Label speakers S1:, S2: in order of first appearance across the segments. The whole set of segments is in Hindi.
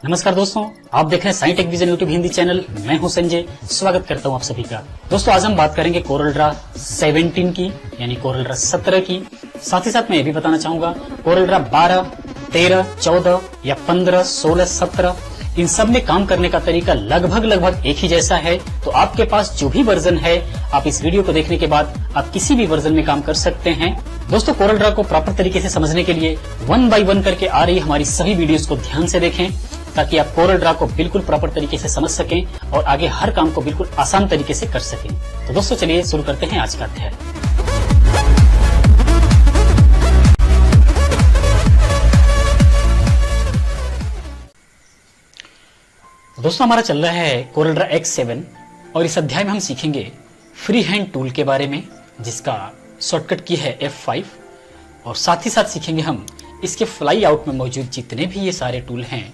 S1: नमस्कार दोस्तों, आप देख रहे हैं साइंटेक विजन यूट्यूब हिंदी चैनल। मैं हूं संजय, स्वागत करता हूं आप सभी का। दोस्तों आज हम बात करेंगे कोरल ड्रा 17 की, यानी कोरल ड्रा 17 की। साथ ही साथ मैं ये भी बताना चाहूंगा कोरल ड्रा 12, 13, 14 या 15, 16, 17 इन सब में काम करने का तरीका लगभग एक ही जैसा है। तो आपके पास जो भी वर्जन है, आप इस वीडियो को देखने के बाद आप किसी भी वर्जन में काम कर सकते हैं। दोस्तों कोरल ड्रा को प्रॉपर तरीके से समझने के लिए 1 बाय 1 करके आ रही हमारी सभी वीडियोस को ध्यान से देखें, ताकि आप कोरल ड्रा को बिल्कुल प्रॉपर तरीके से समझ सकें और आगे हर काम को बिल्कुल आसान तरीके से कर सकें। तो दोस्तों चलिए शुरू करते हैं आज का अध्याय। दोस्तों हमारा चल रहा है कोरल ड्रा X7 और इस अध्याय में हम सीखेंगे फ्री हैंड टूल के बारे में, जिसका शॉर्टकट की है F5, और साथ ही साथ सीखेंगे हम इसके फ्लाई आउट में मौजूद जितने भी ये सारे टूल हैं,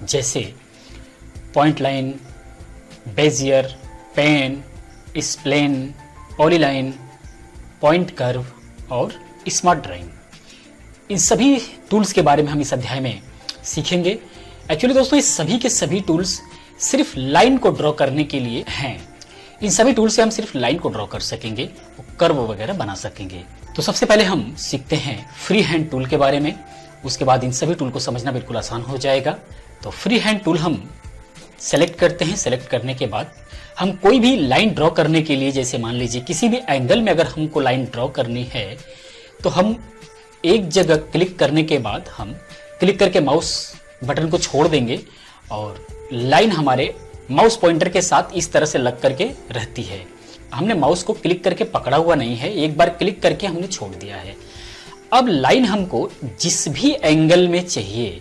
S1: जैसे point line, bezier, pen, spline, polyline, point curve और स्मार्ट ड्राइंग। इन सभी टूल्स के बारे में हम इस अध्याय में सीखेंगे। एक्चुअली दोस्तों इस सभी के सभी टूल्स सिर्फ लाइन को ड्रॉ करने के लिए हैं। इन सभी टूल से हम सिर्फ लाइन को ड्रॉ कर सकेंगे, कर्व वगैरह बना सकेंगे। तो सबसे पहले हम सीखते हैं फ्री हैंड टूल के बारे में, उसके बाद इन सभी टूल को समझना बिल्कुल आसान हो जाएगा। तो फ्री हैंड टूल हम सेलेक्ट करते हैं। सेलेक्ट करने के बाद हम कोई भी लाइन ड्रॉ करने के लिए, जैसे मान लीजिए किसी भी एंगल में अगर हमको लाइन ड्रॉ करनी है, तो हम एक जगह क्लिक करने के बाद हम क्लिक करके माउस बटन को छोड़ देंगे और लाइन हमारे माउस पॉइंटर के साथ इस तरह से लग करके रहती है। हमने माउस को क्लिक करके पकड़ा हुआ नहीं है, एक बार क्लिक करके हमने छोड़ दिया है। अब लाइन हमको जिस भी एंगल में चाहिए,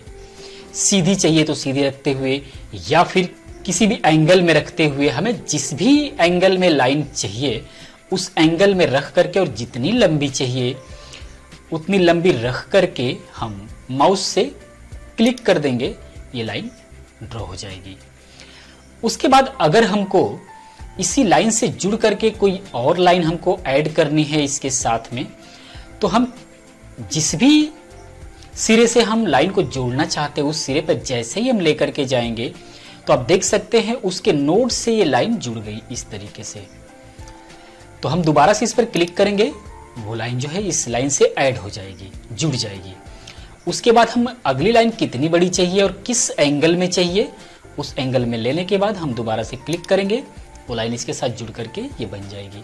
S1: सीधी चाहिए तो सीधी रखते हुए, या फिर किसी भी एंगल में रखते हुए, हमें जिस भी एंगल में लाइन चाहिए उस एंगल में रख करके और जितनी लंबी चाहिए उतनी लंबी रख करके हम माउस से क्लिक कर देंगे, ये लाइन ड्रॉ हो जाएगी। उसके बाद अगर हमको इसी लाइन से जुड़ करके कोई और लाइन हमको ऐड करनी है इसके साथ में, तो हम जिस भी सिरे से हम लाइन को जोड़ना चाहते हैं उस सिरे पर जैसे ही हम लेकर के जाएंगे, तो आप देख सकते हैं उसके नोड से ये लाइन जुड़ गई इस तरीके से। तो हम दोबारा से इस पर क्लिक करेंगे, वो लाइन जो है इस लाइन से ऐड हो जाएगी, जुड़ जाएगी। उसके बाद हम अगली लाइन कितनी बड़ी चाहिए और किस एंगल में चाहिए, उस एंगल में लेने के बाद हम दोबारा से क्लिक करेंगे, वो लाइन इसके साथ जुड़ करके ये बन जाएगी।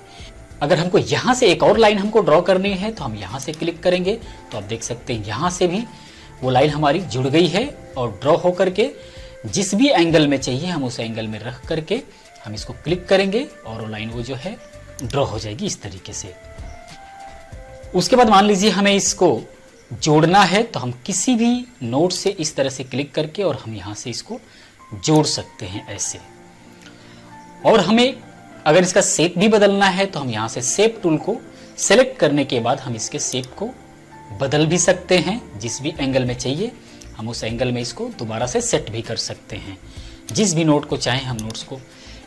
S1: अगर हमको यहाँ से एक और लाइन हमको ड्रॉ करनी है तो हम यहाँ से क्लिक करेंगे, तो आप देख सकते हैं यहाँ से भी वो लाइन हमारी जुड़ गई है और ड्रॉ हो करके जिस भी एंगल में चाहिए हम उस एंगल में रख करके हम इसको क्लिक करेंगे और वो लाइन वो जो है ड्रॉ हो जाएगी इस तरीके से। उसके बाद मान लीजिए हमें इसको जोड़ना है, तो हम किसी भी नोड से इस तरह से क्लिक करके और हम यहाँ से इसको जोड़ सकते हैं ऐसे। और हमें अगर इसका शेप भी बदलना है तो हम यहाँ से शेप टूल को सेलेक्ट करने के बाद हम इसके शेप को बदल भी सकते हैं। जिस भी एंगल में चाहिए हम उस एंगल में इसको दोबारा से सेट भी कर सकते हैं। जिस भी नोड को चाहें हम नोड्स को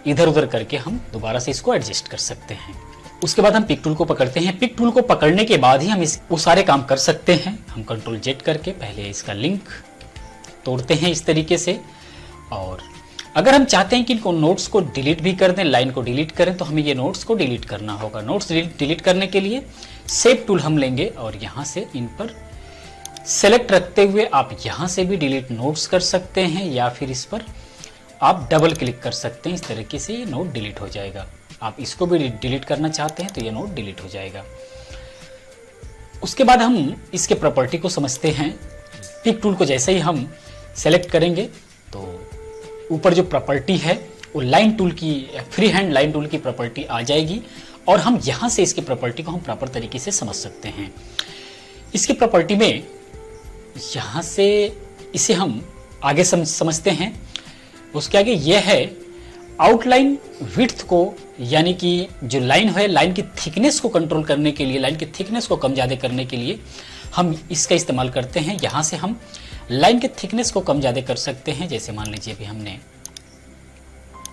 S1: इधर उधर करके हम दोबारा से इसको एडजस्ट कर सकते हैं। उसके बाद हम पिक टूल को पकड़ते हैं। पिक टूल को पकड़ने के बाद ही हम वो सारे काम कर सकते हैं। हम कंट्रोल जेड करके पहले इसका लिंक तोड़ते हैं इस तरीके से, और अगर हम चाहते हैं कि इनको नोट्स को डिलीट भी कर दें, लाइन को डिलीट करें, तो हमें ये नोट्स को डिलीट करना होगा। नोट्स डिलीट करने के लिए सेव टूल हम लेंगे और यहाँ से इन पर सेलेक्ट रखते हुए आप यहाँ से भी डिलीट नोट्स कर सकते हैं, या फिर इस पर आप डबल क्लिक कर सकते हैं। इस तरीके से ये नोट डिलीट हो जाएगा। आप इसको भी डिलीट करना चाहते हैं तो ये नोट डिलीट हो जाएगा। उसके बाद हम इसके प्रॉपर्टी को समझते हैं। पिक टूल को जैसे ही हम सेलेक्ट करेंगे तो ऊपर जो प्रॉपर्टी है वो लाइन टूल की, फ्री हैंड लाइन टूल की प्रॉपर्टी आ जाएगी, और हम यहाँ से इसकी प्रॉपर्टी को हम प्रॉपर तरीके से समझ सकते हैं। इसकी प्रॉपर्टी में यहाँ से इसे हम आगे समझते हैं। उसके आगे यह है आउटलाइन विड्थ को, यानी कि जो लाइन है लाइन की थिकनेस को कंट्रोल करने के लिए, लाइन की थिकनेस को कम ज़्यादा करने के लिए हम इसका इस्तेमाल करते हैं। यहाँ से हम लाइन के थिकनेस को कम ज़्यादा कर सकते हैं। जैसे मान लीजिए अभी हमने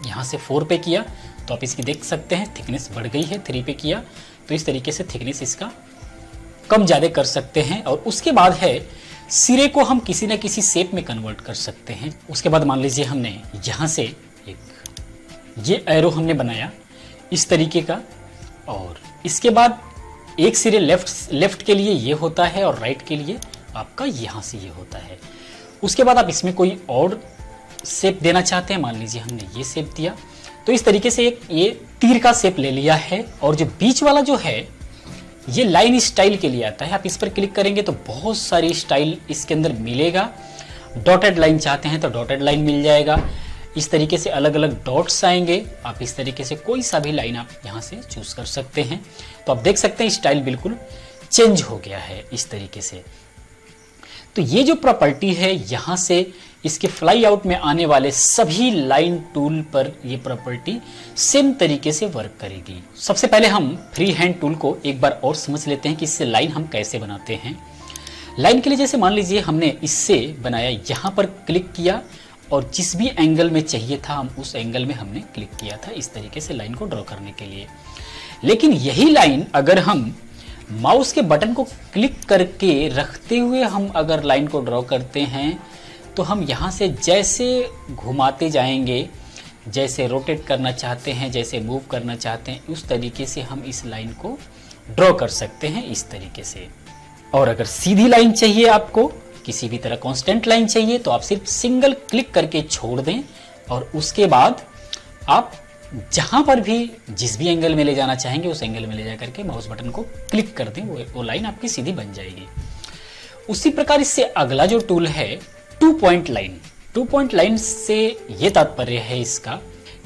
S1: यहाँ से 4 पे किया तो आप इसकी देख सकते हैं थिकनेस बढ़ गई है। 3 पे किया तो इस तरीके से थिकनेस इसका कम ज़्यादा कर सकते हैं। और उसके बाद है सिरे को हम किसी न किसी शेप में कन्वर्ट कर सकते हैं। उसके बाद मान लीजिए हमने यहाँ से एक ये एरो हमने बनाया इस तरीके का, और इसके बाद एक सिरे लेफ्ट के लिए ये होता है और राइट के लिए आपका यहाँ से ये होता है। उसके बाद आप इसमें कोई और शेप देना चाहते हैं, मान लीजिए हमने ये शेप दिया, तो इस तरीके से एक ये तीर का शेप ले लिया है। और जो बीच वाला जो है ये लाइन स्टाइल के लिए आता है। आप इस पर क्लिक करेंगे तो बहुत सारी स्टाइल इसके अंदर मिलेगा। डॉटेड लाइन चाहते हैं तो डॉटेड लाइन मिल जाएगा। इस तरीके से अलग अलग डॉट्स आएंगे। आप इस तरीके से कोई सा भी लाइन आप यहाँ से चूज कर सकते हैं। तो आप देख सकते हैं स्टाइल बिल्कुल चेंज हो गया है इस तरीके से। तो ये जो प्रॉपर्टी है यहाँ से इसके फ्लाई आउट में आने वाले सभी लाइन टूल पर ये प्रॉपर्टी सेम तरीके से वर्क करेगी। सबसे पहले हम फ्री हैंड टूल को एक बार और समझ लेते हैं कि इससे लाइन हम कैसे बनाते हैं। लाइन के लिए जैसे मान लीजिए हमने इससे बनाया, यहाँ पर क्लिक किया और जिस भी एंगल में चाहिए था हम उस एंगल में हमने क्लिक किया था इस तरीके से लाइन को ड्रॉ करने के लिए। लेकिन यही लाइन अगर हम माउस के बटन को क्लिक करके रखते हुए हम अगर लाइन को ड्रॉ करते हैं तो हम यहाँ से जैसे घुमाते जाएंगे, जैसे रोटेट करना चाहते हैं, जैसे मूव करना चाहते हैं, उस तरीके से हम इस लाइन को ड्रॉ कर सकते हैं इस तरीके से। और अगर सीधी लाइन चाहिए आपको, किसी भी तरह कांस्टेंट लाइन चाहिए, तो आप सिर्फ सिंगल क्लिक करके छोड़ दें और उसके बाद आप जहां पर भी जिस भी एंगल में ले जाना चाहेंगे उस एंगल में ले जा करके माउस बटन को क्लिक कर दें, वो लाइन आपकी सीधी बन जाएगी। उसी प्रकार इससे अगला जो टूल है 2 पॉइंट लाइन। 2 पॉइंट लाइन से ये तात्पर्य है इसका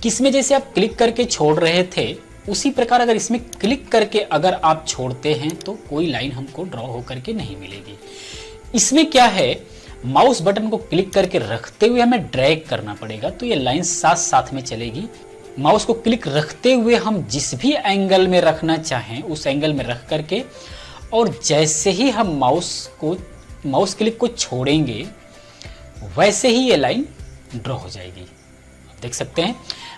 S1: कि इसमें जैसे आप क्लिक करके छोड़ रहे थे उसी प्रकार अगर इसमें क्लिक करके अगर आप छोड़ते हैं तो कोई लाइन हमको ड्रॉ होकर के नहीं मिलेगी। इसमें क्या है, माउस बटन को क्लिक करके रखते हुए हमें ड्रैग करना पड़ेगा तो ये लाइन साथ साथ में चलेगी। माउस को क्लिक रखते हुए हम जिस भी एंगल में रखना चाहें उस एंगल में रख करके, और जैसे ही हम माउस क्लिक को छोड़ेंगे वैसे ही ये लाइन ड्रॉ हो जाएगी। आप देख सकते हैं।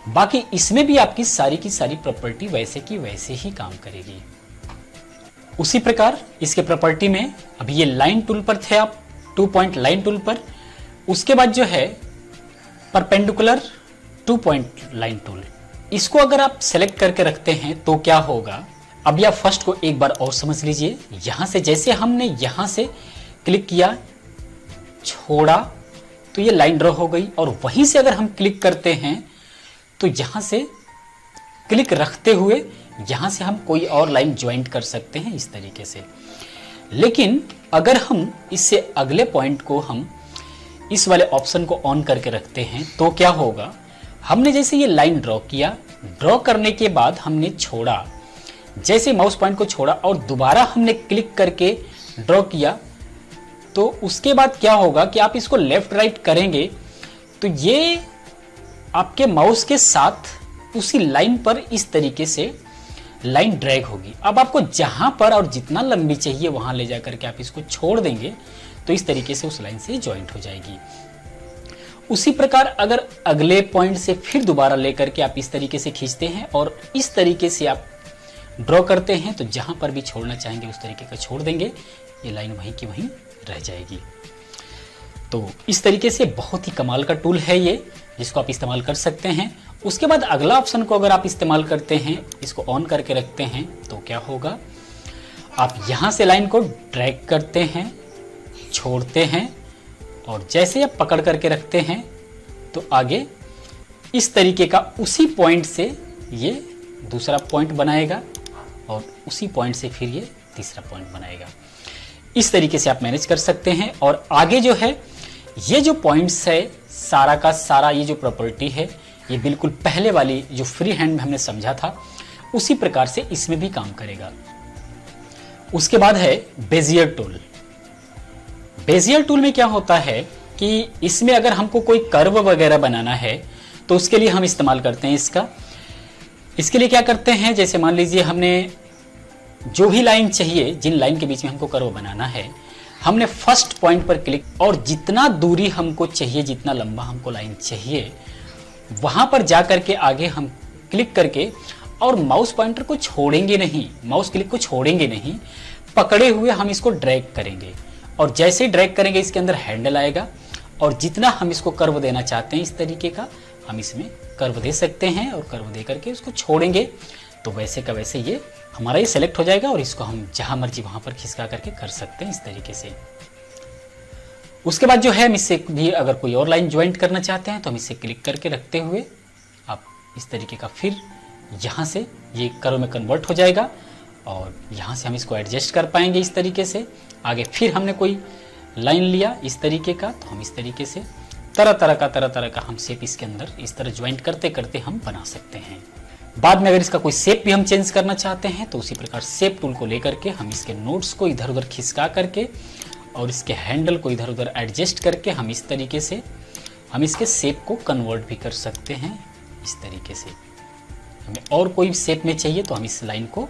S1: बाकी इसमें भी आपकी सारी की सारी प्रॉपर्टी वैसे की वैसे ही काम करेगी। उसी प्रकार इसके प्रॉपर्टी में अभी ये लाइन टूल पर थे आप, 2 पॉइंट लाइन टूल पर। उसके बाद जो है परपेंडिकुलर 2 पॉइंट लाइन टूल, इसको अगर आप सेलेक्ट करके रखते हैं तो क्या होगा, अभी आप फर्स्ट को एक बार और समझ लीजिए। यहां से जैसे हमने यहां से क्लिक किया, छोड़ा, तो ये लाइन ड्रॉ हो गई। और वहीं से अगर हम क्लिक करते हैं तो यहां से क्लिक रखते हुए यहां से हम कोई और लाइन ज्वाइंट कर सकते हैं इस तरीके से। लेकिन अगर हम इससे अगले पॉइंट को हम इस वाले ऑप्शन को ऑन करके रखते हैं तो क्या होगा, हमने जैसे ये लाइन ड्रॉ किया, ड्रॉ करने के बाद हमने छोड़ा, जैसे माउस पॉइंट को छोड़ा और दोबारा हमने क्लिक करके ड्रॉ किया, तो उसके बाद क्या होगा कि आप इसको लेफ्ट राइट करेंगे तो ये आपके माउस के साथ उसी लाइन पर इस तरीके से लाइन ड्रैग होगी। अब आपको जहां पर और जितना लंबी चाहिए वहां ले जाकर के आप इसको छोड़ देंगे तो इस तरीके से उस लाइन से ज्वाइंट हो जाएगी। उसी प्रकार अगर अगले पॉइंट से फिर दोबारा लेकर के आप इस तरीके से खींचते हैं और इस तरीके से आप ड्रॉ करते हैं तो जहां पर भी छोड़ना चाहेंगे उस तरीके का छोड़ देंगे, ये लाइन वहीं की वहीं रह जाएगी। तो इस तरीके से बहुत ही कमाल का टूल है ये, जिसको आप इस्तेमाल कर सकते हैं। उसके बाद अगला ऑप्शन को अगर आप इस्तेमाल करते हैं, इसको ऑन करके रखते हैं, तो क्या होगा, आप यहां से लाइन को ड्रैग करते हैं, छोड़ते हैं और जैसे आप पकड़ करके रखते हैं तो आगे इस तरीके का उसी पॉइंट से ये दूसरा पॉइंट बनाएगा और उसी पॉइंट से फिर ये तीसरा पॉइंट बनाएगा। इस तरीके से आप मैनेज कर सकते हैं। और आगे जो है ये जो पॉइंट्स है सारा का सारा, ये जो प्रॉपर्टी है ये बिल्कुल पहले वाली जो फ्री हैंड में हमने समझा था उसी प्रकार से इसमें भी काम करेगा। उसके बाद है बेजियर टूल। बेजियर टूल में क्या होता है कि इसमें अगर हमको कोई कर्व वगैरह बनाना है तो उसके लिए हम इस्तेमाल करते हैं इसका। इसके लिए क्या करते हैं, जैसे मान लीजिए हमने जो भी लाइन चाहिए, जिन लाइन के बीच में हमको कर्व बनाना है, हमने फर्स्ट पॉइंट पर क्लिक और जितना दूरी हमको चाहिए, जितना लंबा हमको लाइन चाहिए, वहां पर जाकर के आगे हम क्लिक करके और माउस पॉइंटर को छोड़ेंगे नहीं, माउस क्लिक को छोड़ेंगे नहीं, पकड़े हुए हम इसको ड्रैग करेंगे और जैसे ही ड्रैग करेंगे इसके अंदर हैंडल आएगा और जितना हम इसको कर्व देना चाहते हैं इस तरीके का हम इसमें कर्व दे सकते हैं और कर्व दे करके उसको छोड़ेंगे तो वैसे का वैसे ये हमारा ये सेलेक्ट हो जाएगा और इसको हम जहां मर्जी वहां पर खिसका करके कर सकते हैं इस तरीके से। उसके बाद जो है हम इससे भी अगर कोई और लाइन ज्वाइंट करना चाहते हैं तो हम इसे क्लिक करके रखते हुए आप इस तरीके का फिर यहाँ से ये कर्व में कन्वर्ट हो जाएगा और यहाँ से हम इसको एडजस्ट कर पाएंगे इस तरीके से। आगे फिर हमने कोई लाइन लिया इस तरीके का तो हम इस तरीके से तरह तरह का हम शेप इसके अंदर इस तरह ज्वाइंट करते करते हम बना सकते हैं। बाद में अगर इसका कोई शेप भी हम चेंज करना चाहते हैं तो उसी प्रकार शेप टूल को लेकर के हम इसके नोट्स को इधर उधर खिसका करके और इसके हैंडल को इधर उधर एडजस्ट करके हम इस तरीके से हम इसके शेप को कन्वर्ट भी कर सकते हैं इस तरीके से। हमें और कोई शेप में चाहिए तो हम इस लाइन को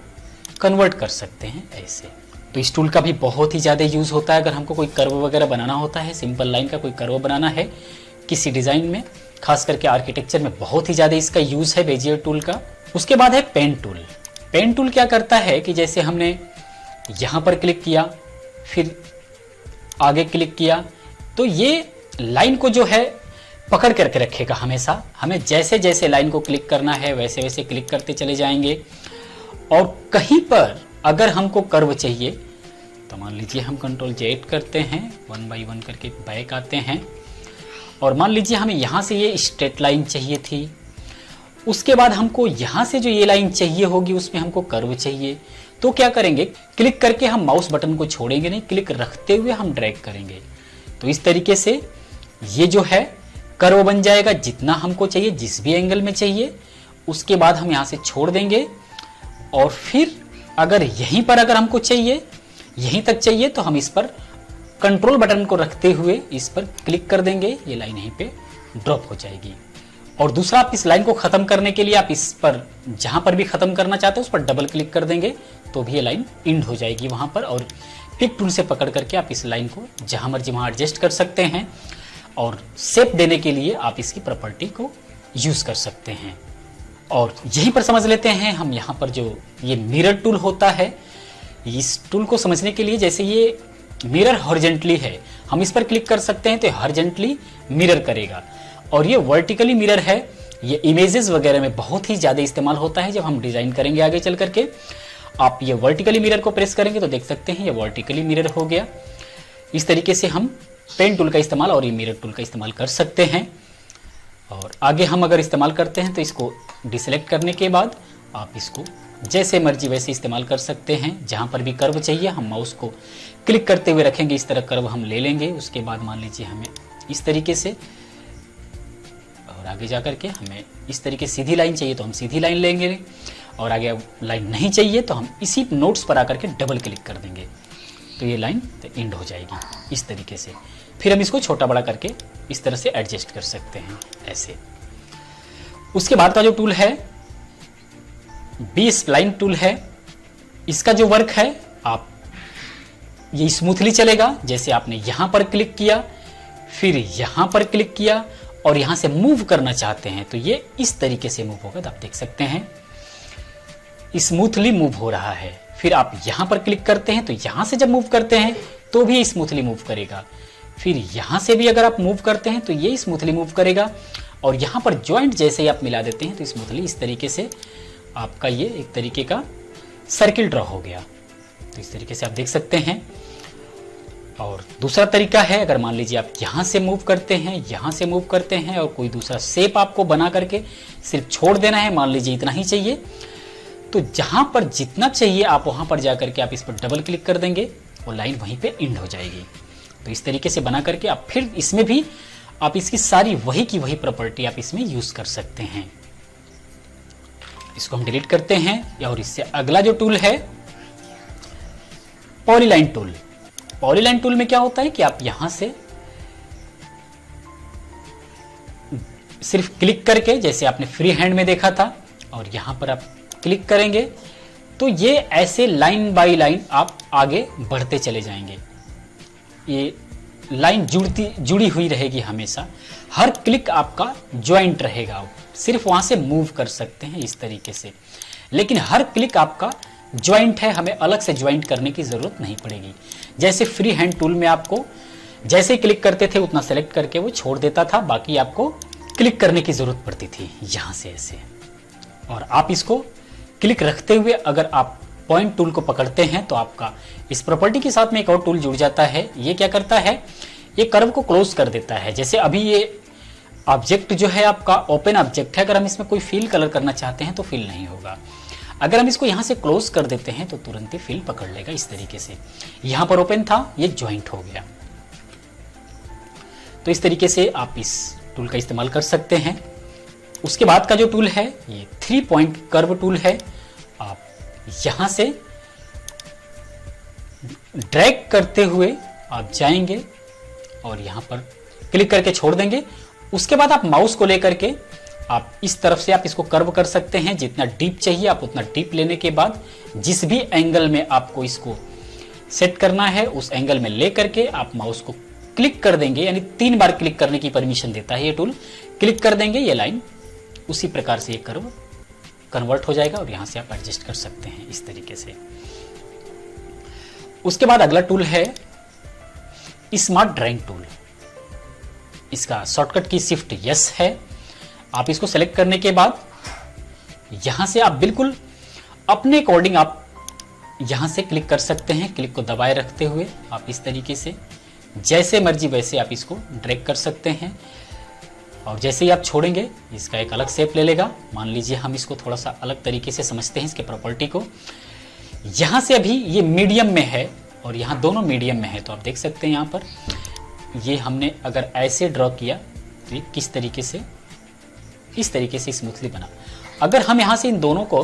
S1: कन्वर्ट कर सकते हैं ऐसे। तो इस टूल का भी बहुत ही ज़्यादा यूज़ होता है अगर हमको कोई कर्व वगैरह बनाना होता है, सिंपल लाइन का कोई कर्व बनाना है किसी डिज़ाइन में, खास करके आर्किटेक्चर में बहुत ही ज़्यादा इसका यूज़ है बेजियर टूल का। उसके बाद है पेन टूल। पेन टूल क्या करता है कि जैसे हमने यहाँ पर क्लिक किया फिर आगे क्लिक किया तो ये लाइन को जो है पकड़ करके रखेगा हमेशा। हमें जैसे जैसे लाइन को क्लिक करना है वैसे वैसे क्लिक करते चले जाएंगे और कहीं पर अगर हमको कर्व चाहिए तो मान लीजिए हम कंट्रोल Z करते हैं 1 बाई 1 करके बैक आते हैं और मान लीजिए हमें यहाँ से ये स्ट्रेट लाइन चाहिए थी, उसके बाद हमको यहाँ से जो ये लाइन चाहिए होगी उसमें हमको कर्व चाहिए तो क्या करेंगे, क्लिक करके हम माउस बटन को छोड़ेंगे नहीं, क्लिक रखते हुए हम ड्रैग करेंगे तो इस तरीके से ये जो है कर्व बन जाएगा जितना हमको चाहिए जिस भी एंगल में चाहिए। उसके बाद हम यहाँ से छोड़ देंगे और फिर अगर यहीं पर अगर हमको चाहिए यहीं तक चाहिए तो हम इस पर कंट्रोल बटन को रखते हुए इस पर क्लिक कर देंगे, ये लाइन यहीं पे ड्रॉप हो जाएगी। और दूसरा आप इस लाइन को खत्म करने के लिए आप इस पर जहां पर भी खत्म करना चाहते हैं उस पर डबल क्लिक कर देंगे तो भी ये लाइन एंड हो जाएगी वहां पर। और पिक टूल से पकड़ करके आप इस लाइन को जहां मर्जी वहां एडजस्ट कर सकते हैं और शेप देने के लिए आप इसकी प्रॉपर्टी को यूज कर सकते हैं। और यहीं पर समझ लेते हैं हम यहाँ पर जो ये मिरर टूल होता है, इस टूल को समझने के लिए जैसे ये मिरर हॉरिजेंटली है हम इस पर क्लिक कर सकते हैं तो हॉरिजेंटली मिरर करेगा और ये वर्टिकली मिरर है, ये इमेजेस वगैरह में बहुत ही ज़्यादा इस्तेमाल होता है जब हम डिज़ाइन करेंगे आगे चल करके। आप ये वर्टिकली मिरर को प्रेस करेंगे तो देख सकते हैं ये वर्टिकली मिरर हो गया। इस तरीके से हम पेन टूल का इस्तेमाल और ये मिरर टूल का इस्तेमाल कर सकते हैं। और आगे हम अगर इस्तेमाल करते हैं तो इसको डिसेलेक्ट करने के बाद आप इसको जैसे मर्जी वैसे इस्तेमाल कर सकते हैं। जहाँ पर भी कर्व चाहिए हम माउस को क्लिक करते हुए रखेंगे, इस तरह कर्व हम ले लेंगे। उसके बाद मान लीजिए हमें इस तरीके से और आगे जा करके हमें इस तरीके सीधी लाइन चाहिए तो हम सीधी लाइन लेंगे और आगे लाइन नहीं चाहिए तो हम इसी नोट्स पर आकर के डबल क्लिक कर देंगे तो ये लाइन एंड हो जाएगी इस तरीके से। फिर हम इसको छोटा बड़ा करके इस तरह से एडजस्ट कर सकते हैं ऐसे। उसके बाद का जो टूल है बी स्प्लाइन टूल है, इसका जो वर्क है आप ये स्मूथली चलेगा। जैसे आपने यहां पर क्लिक किया फिर यहां पर क्लिक किया और यहां से मूव करना चाहते हैं तो ये इस तरीके से मूव होगा। तो आप देख सकते हैं स्मूथली मूव हो रहा है। फिर आप यहां पर क्लिक करते हैं तो यहां से जब मूव करते हैं तो भी स्मूथली मूव करेगा। फिर यहां से भी अगर आप मूव करते हैं तो ये स्मूथली मूव करेगा और यहां पर जॉइंट जैसे ही आप मिला देते हैं तो स्मूथली इस तरीके से आपका ये एक तरीके का सर्किल ड्रॉ हो गया। तो इस तरीके से आप देख सकते हैं। और दूसरा तरीका है अगर मान लीजिए आप यहां से मूव करते हैं यहां से मूव करते हैं और कोई दूसरा शेप आपको बना करके सिर्फ छोड़ देना है, मान लीजिए इतना ही चाहिए तो जहां पर जितना चाहिए आप वहां पर जाकर के आप इस पर डबल क्लिक कर देंगे और लाइन वहीं पे एंड हो जाएगी। तो इस तरीके से बना करके आप फिर इसमें भी आप इसकी सारी वही की वही प्रॉपर्टी आप इसमें यूज कर सकते हैं। इसको हम डिलीट करते हैं। और इससे अगला जो टूल है पॉलीलाइन टूल। पॉलीलाइन टूल में क्या होता है कि आप यहां से सिर्फ क्लिक करके जैसे आपने फ्री हैंड में देखा था और यहां पर आप क्लिक करेंगे तो ये ऐसे लाइन बाय लाइन आप आगे बढ़ते चले जाएंगे। ये लाइन जुड़ी हुई रहेगी हमेशा। हर क्लिक आपका ज्वाइंट रहेगा, सिर्फ वहां से मूव कर सकते हैं इस तरीके से, लेकिन हर क्लिक आपका ज्वाइंट है, हमें अलग से ज्वाइंट करने की जरूरत नहीं पड़ेगी। जैसे फ्री हैंड टूल में आपको जैसे ही क्लिक करते थे उतना सेलेक्ट करके वो छोड़ देता था, बाकी आपको क्लिक करने की जरूरत पड़ती थी यहां से ऐसे। और आप इसको क्लिक रखते हुए अगर आप पॉइंट टूल को पकड़ते हैं तो आपका इस प्रॉपर्टी के साथ में एक और टूल जुड़ जाता है। ये क्या करता है, ये कर्व को क्लोज कर देता है। जैसे अभी ये ऑब्जेक्ट जो है आपका ओपन ऑब्जेक्ट है, अगर हम इसमें कोई फील कलर करना चाहते हैं तो फील नहीं होगा। अगर हम इसको यहां से क्लोज कर देते हैं तो तुरंत ही फील पकड़ लेगा इस तरीके से। यहां पर ओपन था, ये ज्वाइंट हो गया। तो इस तरीके से आप इस टूल का इस्तेमाल कर सकते हैं। उसके बाद का जो टूल है ये 3 पॉइंट कर्व टूल है। आप यहां से ड्रैग करते हुए आप जाएंगे और यहां पर क्लिक करके छोड़ देंगे। उसके बाद आप माउस को लेकर के आप इस तरफ से आप इसको कर्व कर सकते हैं। जितना डीप चाहिए आप उतना डीप लेने के बाद जिस भी एंगल में आपको इसको सेट करना है उस एंगल में ले करके आप माउस को क्लिक कर देंगे। यानी 3 बार क्लिक करने की परमिशन देता है ये टूल। क्लिक कर देंगे, ये लाइन उसी प्रकार से ये कर्व कन्वर्ट हो जाएगा और यहां से आप एडजस्ट कर सकते हैं इस तरीके से। उसके बाद अगला टूल है स्मार्ट ड्राइंग टूल। इसका शॉर्टकट की शिफ्ट यस है। आप इसको सेलेक्ट करने के बाद यहां से आप बिल्कुल अपने अकॉर्डिंग आप यहां से क्लिक कर सकते हैं। क्लिक को दबाए रखते हुए आप इस तरीके से जैसे मर्जी वैसे आप इसको ड्रैग कर सकते हैं। और जैसे ही आप छोड़ेंगे इसका एक अलग शेप ले लेगा। मान लीजिए हम इसको थोड़ा सा अलग तरीके से समझते हैं इसके प्रॉपर्टी को। यहां से अभी ये मीडियम में है और यहां दोनों मीडियम में है, तो आप देख सकते हैं यहां पर ये हमने अगर ऐसे ड्रॉ किया तो ये किस तरीके से इस तरीके से स्मूथली बना। अगर हम यहां से इन दोनों को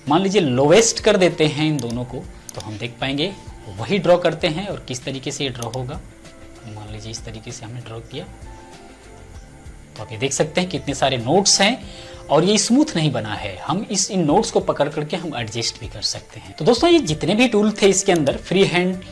S1: मान लीजिए लोवेस्ट कर देते हैं इन दोनों को, तो हम देख पाएंगे वही ड्रॉ करते हैं और किस तरीके से ये ड्रॉ होगा। मान लीजिए इस तरीके से हमने ड्रॉ किया तो आप ये देख सकते हैं कितने सारे नोट्स हैं और ये स्मूथ नहीं बना है। हम इन नोट्स को पकड़ करके हम एडजस्ट भी कर सकते हैं। तो दोस्तों ये जितने भी टूल थे इसके अंदर फ्री हैंड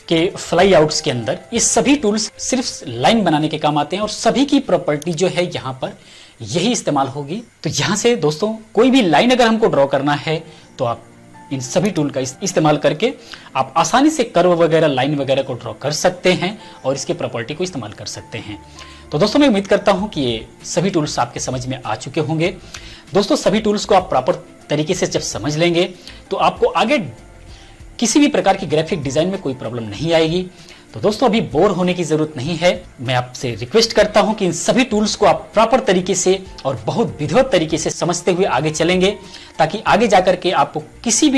S1: के फ्लाई आउट्स के अंदर, ये सभी टूल्स सिर्फ लाइन बनाने के काम आते हैं और सभी की प्रॉपर्टी जो है यहाँ पर यही इस्तेमाल होगी। तो यहाँ से दोस्तों कोई भी लाइन अगर हमको ड्रॉ करना है तो आप इन सभी टूल का इस्तेमाल करके आप आसानी से कर्व वगैरह लाइन वगैरह को ड्रॉ कर सकते हैं और इसके प्रॉपर्टी को इस्तेमाल कर सकते हैं। तो दोस्तों मैं उम्मीद करता हूं कि ये सभी टूल्स आपके समझ में आ चुके होंगे। दोस्तों सभी टूल्स को आप प्रॉपर तरीके से जब समझ लेंगे तो आपको आगे किसी भी प्रकार की ग्राफिक डिजाइन में कोई प्रॉब्लम नहीं आएगी। तो दोस्तों अभी बोर होने की जरूरत नहीं है। मैं आपसे रिक्वेस्ट करता हूं कि इन सभी टूल्स को आप प्रॉपर तरीके से और बहुत विधिवत तरीके से समझते हुए आगे चलेंगे, ताकि आगे जाकर के आपको किसी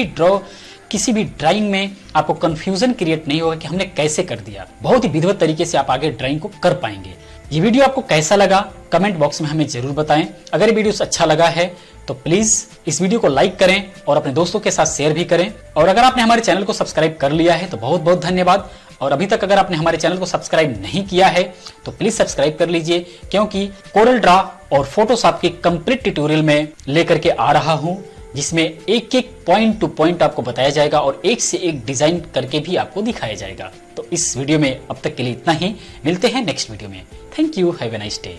S1: भी ड्राइंग में आपको कंफ्यूजन क्रिएट नहीं होगा कि हमने कैसे कर दिया। बहुत ही विधिवत तरीके से आप आगे ड्राइंग को कर पाएंगे। ये वीडियो आपको कैसा लगा कमेंट बॉक्स में हमें जरूर बताएं। अगर ये वीडियो अच्छा लगा है तो प्लीज इस वीडियो को लाइक करें और अपने दोस्तों के साथ शेयर भी करें। और अगर आपने हमारे चैनल को सब्सक्राइब कर लिया है तो बहुत बहुत धन्यवाद। और अभी तक अगर आपने हमारे चैनल को सब्सक्राइब नहीं किया है तो प्लीज सब्सक्राइब कर लीजिए, क्योंकि कोरल ड्रॉ और फोटोशॉप की कंप्लीट ट्यूटोरियल में लेकर के आ रहा हूं, जिसमें एक एक पॉइंट टू पॉइंट आपको बताया जाएगा और एक से एक डिजाइन करके भी आपको दिखाया जाएगा। तो इस वीडियो में अब तक के लिए इतना ही। मिलते हैं नेक्स्ट वीडियो में। Thank you, have a nice day.